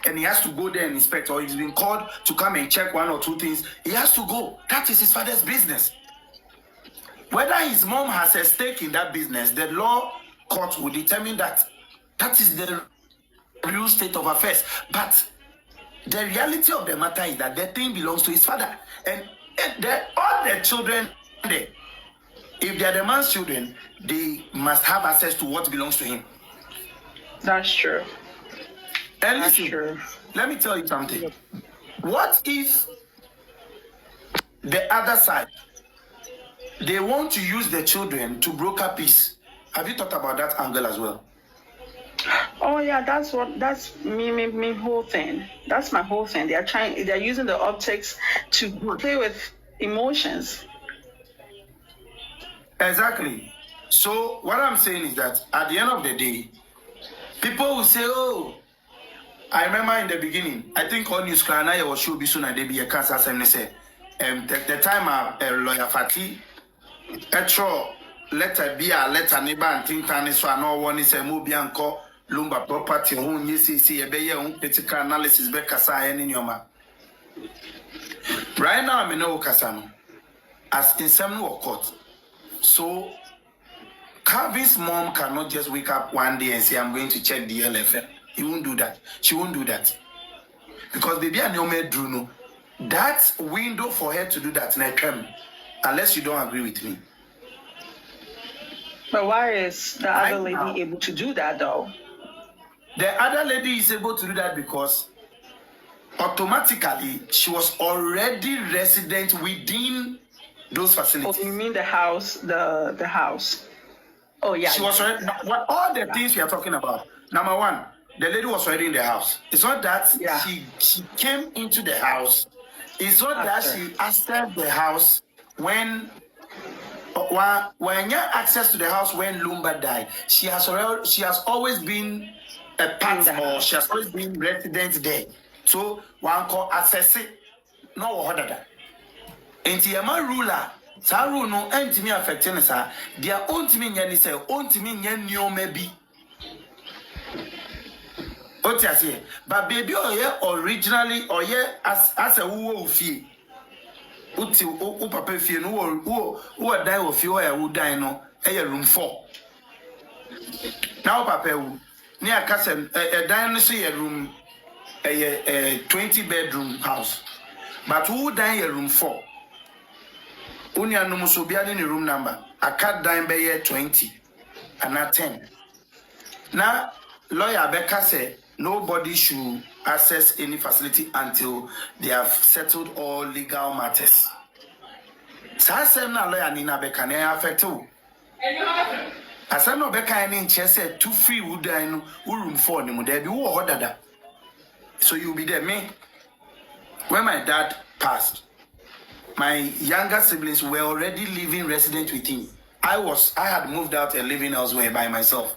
and he has to go there and inspect, or he's been called to come and check one or two things, he has to go. That is his father's business. Whether his mom has a stake in that business, the law court will determine that. That is the real state of affairs. But the reality of the matter is that the thing belongs to his father. And all the children there, if they are the man's children, they must have access to what belongs to him. That's true. And listen, let me tell you something. What if the other side, they want to use the children to broker peace? Have you thought about that angle as well? Oh yeah, that's me whole thing. That's my whole thing. They're using the optics to play with emotions. Exactly. So what I'm saying is that at the end of the day, people will say, oh, I remember in the beginning, I think on news I was sure be soon and they be a cancer say the time lawyer Fati letter be a letter neighbor and think so I know one is a Mobianco Lumba property who you see a bear critical analysis back in your mouth. Right now I'm in Okasano as in some court. So Calvin's mom cannot just wake up one day and say, I'm going to check the LFM. He won't do that. She won't do that. Because baby and your drew no. That window for her to do that, unless you don't agree with me. But why is the other lady able to do that though? The other lady is able to do that because automatically she was already resident within those facilities. Oh, you mean the house, the house? Oh yeah. She was already, all the things we are talking about. Number one, the lady was already in the house. It's not that she came into the house. It's not that she accessed the house when you have access to the house when Lumba died. She has always been a part or she has always been resident there. So one call access it. No other. And the ruler, Saru no entimi affecting us. Their own timi nyani say own timi nyanyo maybe. But baby originally or as a woo fee. Uti papa fie no who die of fie who die no room 4. Now papa wu near castle a die no say room a 20-bedroom house. But who die room 4? Unya no so bia ni room number. I can't die by 20 and not 10. Now lawyer Becca say nobody should access any facility until they have settled all legal matters. Sasem na lawyer Nina Becca ne affect you. Asem no Becca any chese two free wood no room 4 ni mu there be wo hodada. So you'll be there. Me, when my dad passed, my younger siblings were already living resident with him. I had moved out and living elsewhere by myself.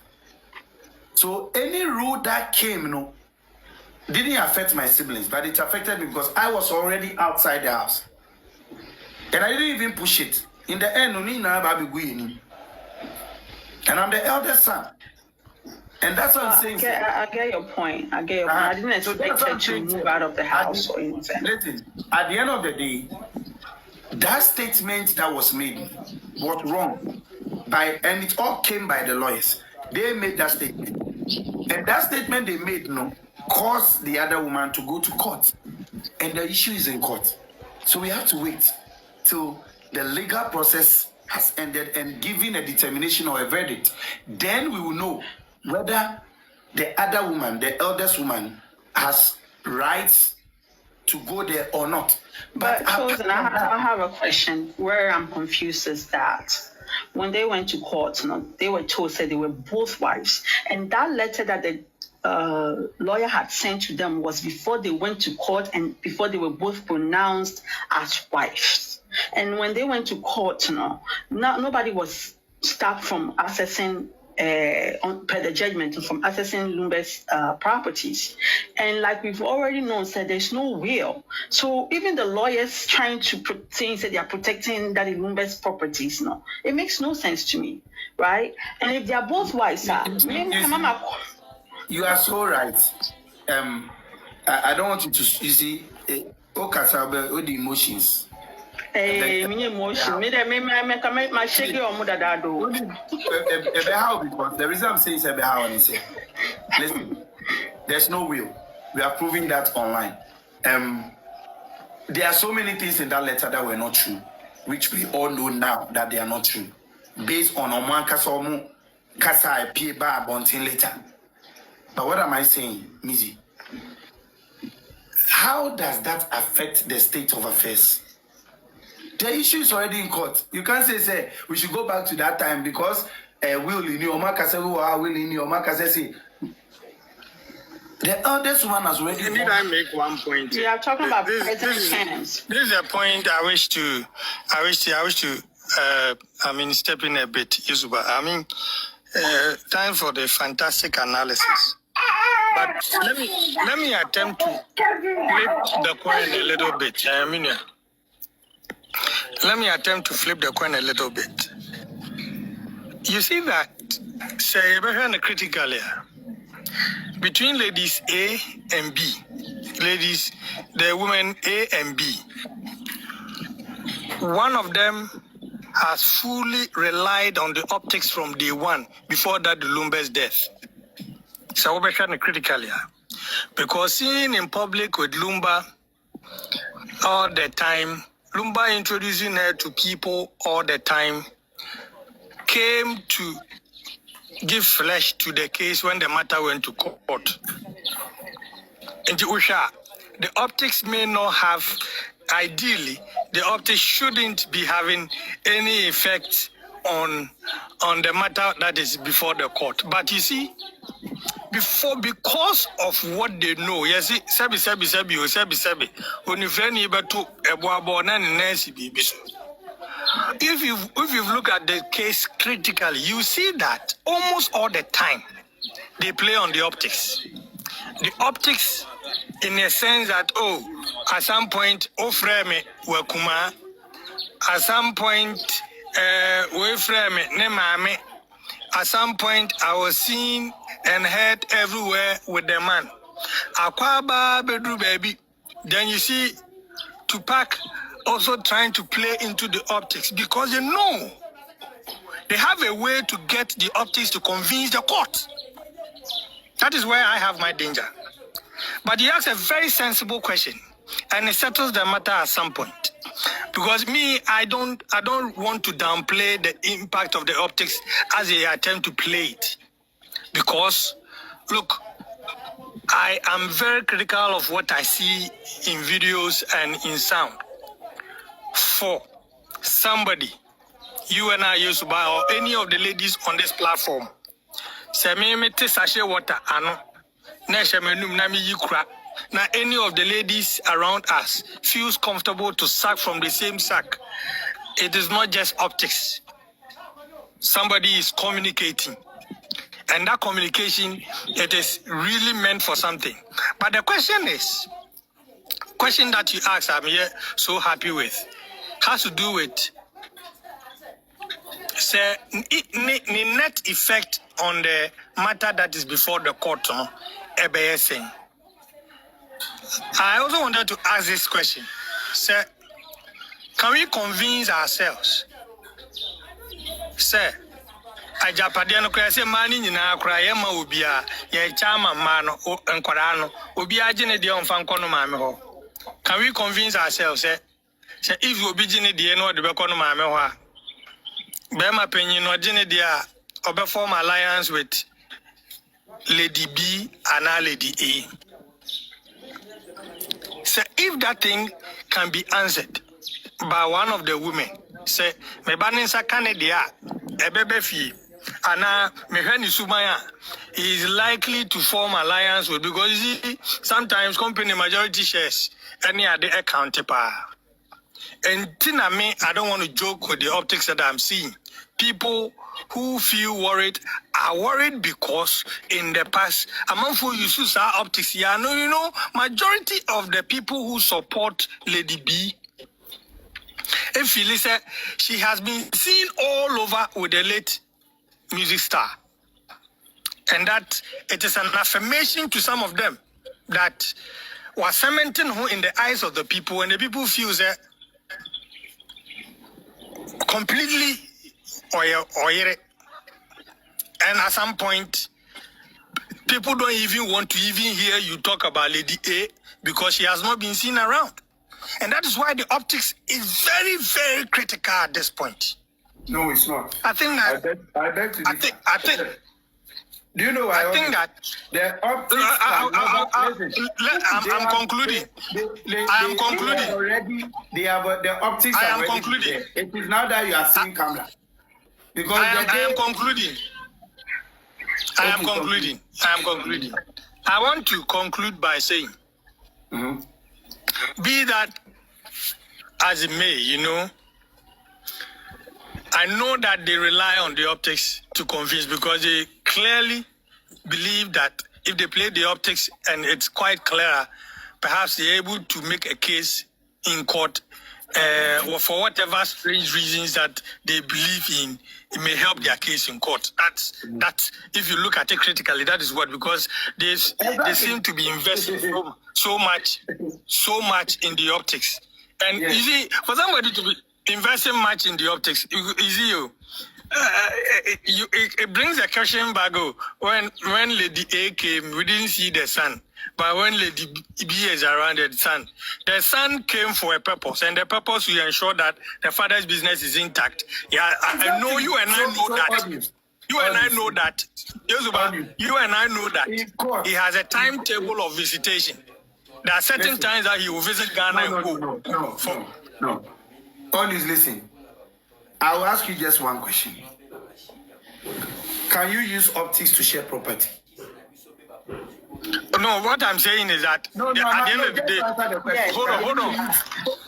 So any rule that came, didn't affect my siblings, but it affected me because I was already outside the house. And I didn't even push it. In the end, and I'm the eldest son. And that's what I'm saying. I get your point. I didn't expect her to move out of the house or anything. Listen, at the end of the day, that statement that was made was wrong. And it all came by the lawyers. They made that statement. And that statement they made, caused the other woman to go to court. And the issue is in court. So we have to wait till the legal process has ended and given a determination or a verdict. Then we will know whether the other woman, the eldest woman, has rights to go there or not. But I have a question. Where I'm confused is that when they went to court, they were told that they were both wives. And that letter that the lawyer had sent to them was before they went to court and before they were both pronounced as wives. And when they went to court, nobody was stopped from accessing per the judgment from accessing Lumba's properties. And like we've already known, said there's no will. So even the lawyers trying to say they are protecting Daddy Lumba's properties, it makes no sense to me, right? And if they are both wives, you are so right. I don't want you to, you see, Okasabe, all the emotions. Me emotion. Me my shaggy or mother dado. Because the reason I'm saying is is listen, there's no will. We are proving that online. There are so many things in that letter that were not true, which we all know now that they are not true, based on Oman Kasomu Kasa pay bar bunting later. But what am I saying, Mizi? How does that affect the state of affairs? The issue is already in court. You can't say we should go back to that time because will in your will in your the eldest one has already. Need I make one point? We are talking about this is a point I wish to step in a bit, Yusuba. Time for the fantastic analysis. But let me attempt to flip the coin a little bit. Let me attempt to flip the coin a little bit. You see that, say, critically, between ladies A and B, the women A and B, one of them has fully relied on the optics from day one before that Lumba's death. So we're critically, because seeing in public with Lumba all the time, Lumba introducing her to people all the time, came to give flesh to the case when the matter went to court. And the optics may not have, ideally, the optics shouldn't be having any effect on the matter that is before the court. But you see, because of what they know, you see, if you look at the case critically, you see that almost all the time they play on the optics. The optics, in a sense that, at some point, frame wakuma, at some point, we frame ne mame. At some point, I was seen and heard everywhere with the man. Akwaba bedru baby. Then you see Tupac also trying to play into the optics because they know they have a way to get the optics to convince the court. That is where I have my danger. But he asks a very sensible question, and it settles the matter at some point. Because me, I don't want to downplay the impact of the optics as they attempt to play it. Because, look, I am very critical of what I see in videos and in sound. For somebody, you and I used to buy, or any of the ladies on this platform, say me te sachet water ano, na shemenum na mi yikura. Now, any of the ladies around us feels comfortable to suck from the same sack. It is not just optics. Somebody is communicating. And that communication, it is really meant for something. But the question that you asked, I'm here so happy with, has to do with say, the net effect on the matter that is before the court, saying. I also wanted to ask this question. Sir, can we convince ourselves? Sir, Ajapadiano kura say mani nyina kura ye ma obia ye chama ma no enkwara no obia gine de onfa nkono maame ho. Can we convince ourselves say if you obi gine de no de be kono maame ho a be ma panyin no gine de a obe form alliance with Lady B and Lady A? So if that thing can be answered by one of the women, say, me baninsa Canada, ebebefi, ana mehani sumaya is likely to form alliance with, because you see, sometimes company majority shares any other counterpart. And tina me, I don't want to joke with the optics that I'm seeing. People who feel worried are worried because in the past, among who you see optics, majority of the people who support Lady B, if you listen, she has been seen all over with the late music star. And that it is an affirmation to some of them that was cementing who in the eyes of the people, and the people feel that completely oyer. And at some point, people don't even want to even hear you talk about Lady A because she has not been seen around. And that is why the optics is very, very critical at this point. No, it's not. I think that. I think. Do you know why? I think that the optics. I'm concluding. I am concluding. Already, they have the optics. I am concluding. It is now that you are seeing camera. Because I am concluding. I am concluding. I want to conclude by saying, be that as it may, you know, I know that they rely on the optics to convince because they clearly believe that if they play the optics and it's quite clear, perhaps they're able to make a case in court or for whatever strange reasons that they believe in, it may help their case in court. That's if you look at it critically, that is what, because they seem to be investing so much in the optics. And you see, for somebody to be investing much in the optics, it brings a question back. When Lady A came, we didn't see the sun. But when Lady B is around the sun came for a purpose, and the purpose will ensure that the father's business is intact. Yeah, I know you and I know that. You and I know that. You and I know that he has a timetable of visitation. There are certain times that he will visit Ghana and go. No. Always listen. I will ask you just one question. Can you use optics to share property? No, what I'm saying is that at the end of the day, hold on.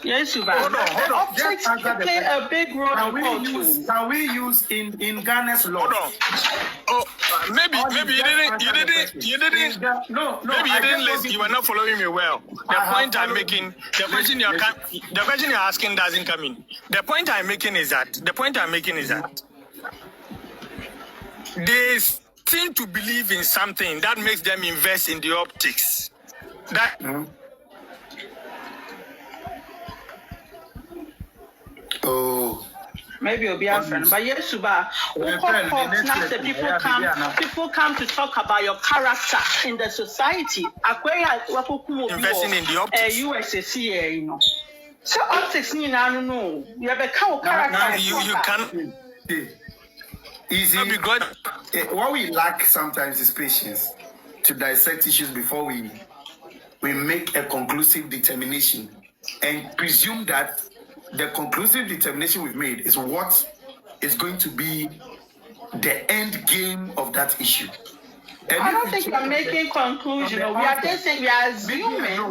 Yes, hold on. Optics play a big role. Can we use in Ghana's law? Hold on. Oh, maybe you didn't. No. Maybe you didn't listen. You were not following me well. The point I'm making, the question you're asking doesn't come in. The point I'm making is that they seem to believe in something that makes them invest in the optics. That maybe it'll be our friend, but yes, Suba. People come to talk about your character in the society. Investing in the optics. USSC, you know. So optics, I don't know. You have a character. You can. Easy. What we lack sometimes is patience to dissect issues before we make a conclusive determination and presume that the conclusive determination we've made is what is going to be the end game of that issue. And I don't think we're making conclusion. We are just saying we are assuming.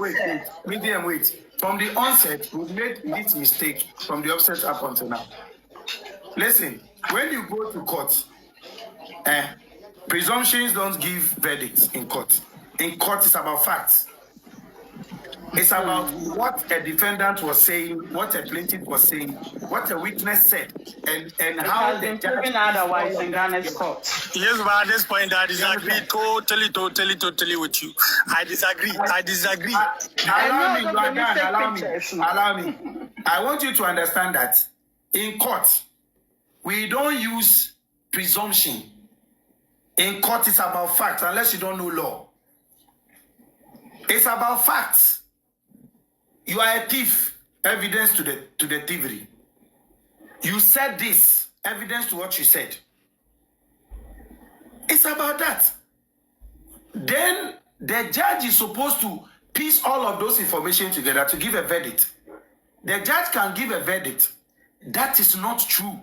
Wait. From the onset, we've made this mistake from the offset up until now. Listen, when you go to court, presumptions don't give verdicts in court. In court, it's about facts. It's about what a defendant was saying, what a plaintiff was saying, what a witness said, and how the judge otherwise in Ghana's court. Yes, but at this point, I disagree totally with you. I disagree. Allow me. I want you to understand that in court, we don't use presumption. In court, it's about facts, unless you don't know law. It's about facts. You are a thief, evidence to the thievery. You said this, evidence to what you said. It's about that. Then the judge is supposed to piece all of those information together to give a verdict. The judge can give a verdict that is not true,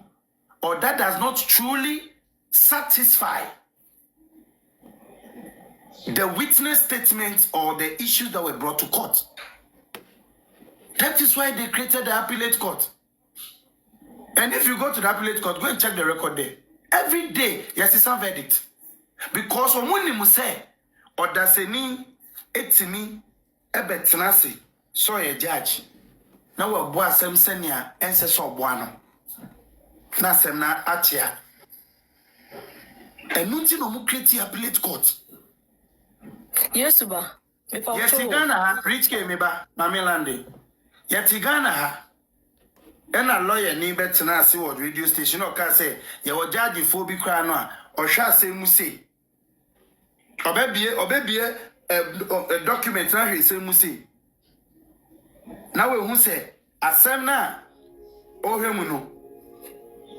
or that does not truly satisfy the witness statements or the issues that were brought to court. That is why they created the appellate court. And if you go to the appellate court, go and check the record there. Every day, yes, it's a verdict. Because when you say, or that's any, etini, ebetinasi, so a judge. Now we're boy sem senia, and says so buano. Na sem na achia. And nothing no create appellate court. Yes, Suba. Yetigana rich came meba Mamilande. Yetigana ha. And a lawyer ni betina see what radio station or can say you were judging for be crano or shall say musi. Obebie a document na he say musi. Now we who say asem na ohemuno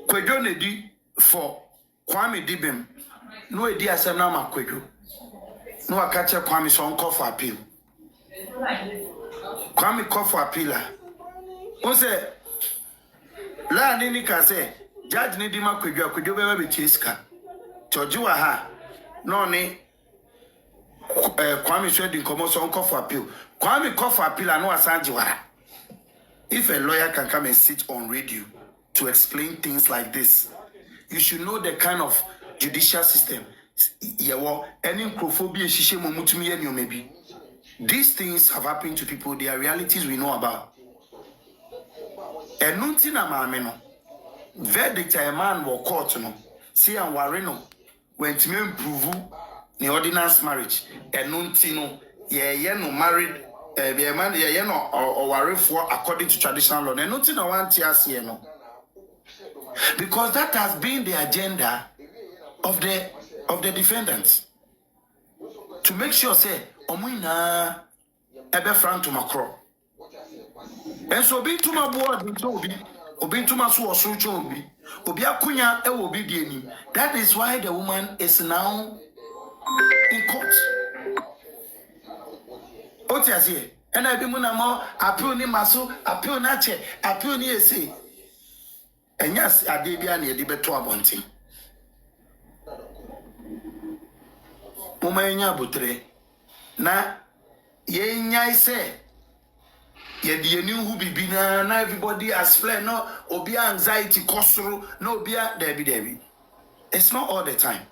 kwadwo na di for Kwame Dibem no edi asem na makwadwo no akache Kwame so nko for appeal Kwame call for appeal who say la ni ka say judge ni di makwadwo akwadwo be cheska choju wa ha no ni Kwame said in komo so nko for appeal Kwame call for appeal no asanji wara. If a lawyer can come and sit on radio to explain things like this, you should know the kind of judicial system. These things have happened to people. They are realities we know about. And nothing a verdict a man will court no. See and wareno when to improve the ordinance marriage. And nothing no no married. According to traditional law, and nothing I want to see no, because that has been the agenda of the defendants to make sure say omuna ebe frank to macro, and so be to my board obi to my source obi akunya e obi di. That is why the woman is now in court. Otiasie and I be munamo appeal ni maso appeal na che appeal ni ese enyas ade bia na yedi beto abonti moma enya botre na ye nya ise yedi yeni hu bibi na everybody has fled no obi anxiety kosoro no obi debi it's not all the time.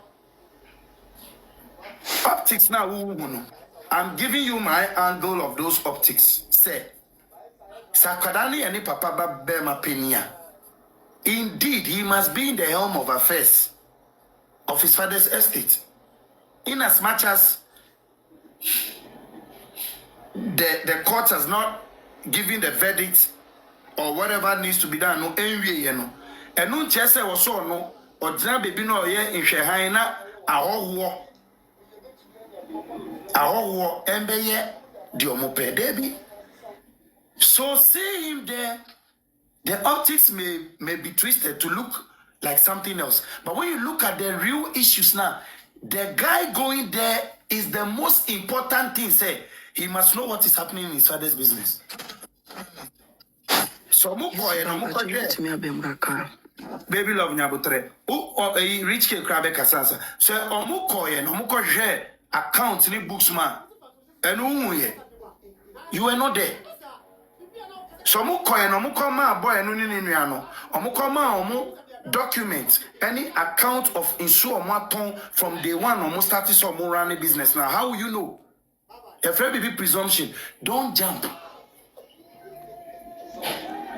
Optics now no. I'm giving you my angle of those optics. Say, Sakadani and Papa Bema Penia. Indeed, he must be in the helm of affairs of his father's estate. In as much as the court has not given the verdict or whatever needs to be done, no envy, you know. And no chese was so no, or Jan baby no ye in Shehaina, a whole war. Our embeye diomope debi. So see him there, the optics may be twisted to look like something else. But when you look at the real issues now, the guy going there is the most important thing. Say he must know what is happening in his father's business. So baby love nyabutre. O rich ke krabe kasasa. So omukoye no mukoje account ni books man enu you were not there. So mu koye no mu koma boy enu ni nua no omu koma omu document any account of insure omu from day one omu started so omu run a business. Now how will you know? A very big presumption. Don't jump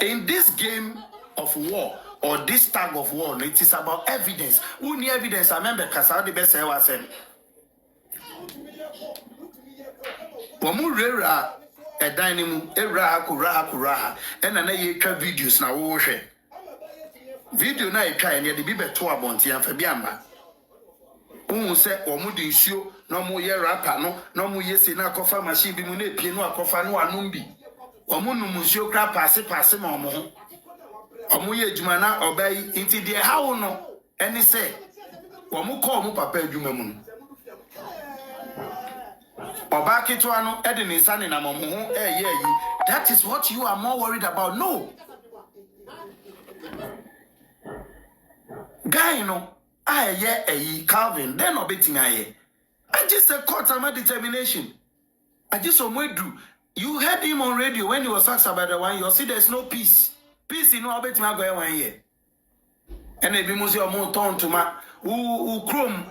in this game of war or this tag of war. It is about evidence. Who need evidence? I remember Kasau the best Serwaa said Wamu rera a dining era kura and an ayaka videos na wo hwe video na e try and the be beto abonti an fabiamba unhu se omu de nsuo no mu ye rapper no mu yesi na kofa machine bi mu na epie no akofa no anum bi omu num nsuo kra passe ma omu ho omu ye adwuma na obai inti de how no eni se omu call omu papa adwuma mu no that is what you are more worried about. No. Guy, you know, Calvin, then no betting I just a court of my determination. I just do. You heard him on radio when he was asked about the one. You see, there's no peace. Peace, you know, I bet my go 1 year. And if you must your more turn to my who chrome,